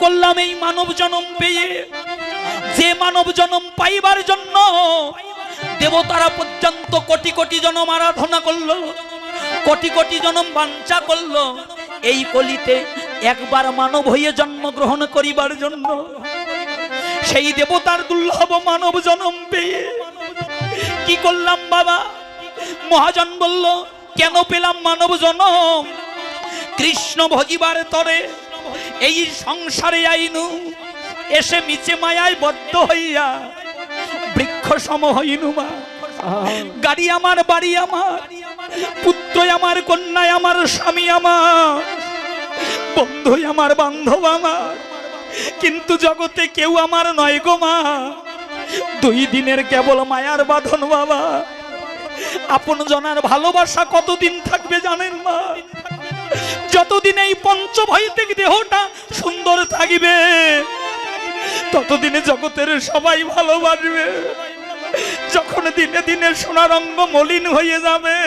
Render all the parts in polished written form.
করলাম এই মানব জন্ম পেয়ে? যে মানব জন্ম পাইবার জন্য দেবতারা পর্যন্ত কোটি কোটি জন্ম আরাধনা করলো, কোটি কোটি জন্ম বাঞ্ছা করলো, এই কলিতে একবার মানব হয়ে জন্মগ্রহণ করিবার জন্য। সেই দেবতার দুর্লভ মানব জন্ম পেয়ে কি করলাম বাবা? মহাজন বলল, কেন পেলাম মানব জন্ম? কৃষ্ণ ভজিবার তরে এই সংসারে আইনু, এসে মিছে মায়ায় বদ্ধ হইয়া বৃক্ষ সম হইনু মা। গাড়ি আমার, বাড়ি আমার, পুত্র আমার, কন্যা আমার, স্বামী আমার, বন্ধু আমার, বান্ধব আমার, কিন্তু জগতে কেউ আমার নয় গো মা। 2 দিনের কেবল মায়ার বাঁধন বাবা। আপন জনার ভালোবাসা কতদিন থাকবে জানেন মা? যতদিন এই পঞ্চভৌতিক দেহটা সুন্দর থাকবে ততদিনে জগতের সবাই ভালোবাসবে। যখন দিনে দিনে সোনার অঙ্গ মলিন হয়ে যাবে,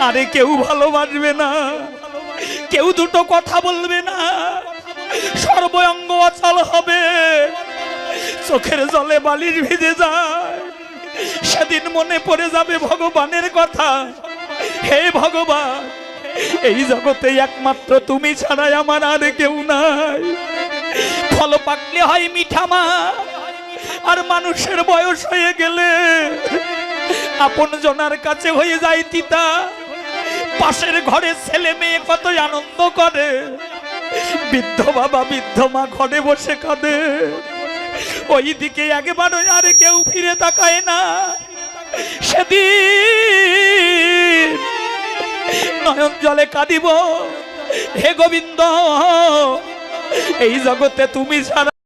আরে কেউ ভালোবাসবে না, কেউ দুটো কথা বলবে না, সর্ব অঙ্গ অচল হবে, চোখের জলে বালিশ ভিজে যায়। সেদিন মনে পড়ে যাবে ভগবানের কথা, হে ভগবান, এই জগতে একমাত্র তুমি ছাড়াই আমার আর কেউ নাই। ফল পাকলে হয় মিঠা মা, আর মানুষের বয়স হয়ে গেলে আপন জনার কাছে হয়ে যায় তিতা। পাশের ঘরে ছেলে মেয়ে কত আনন্দ করে, বৃদ্ধ বাবা বৃদ্ধ মা ঘরে বসে কাঁদে, ওই দিকে একবারও আর কেউ ফিরে তাকায় না। সেদিন নয়ন জলে কাঁদিব, হে গোবিন্দ, এই জগতে তুমি ছাড়া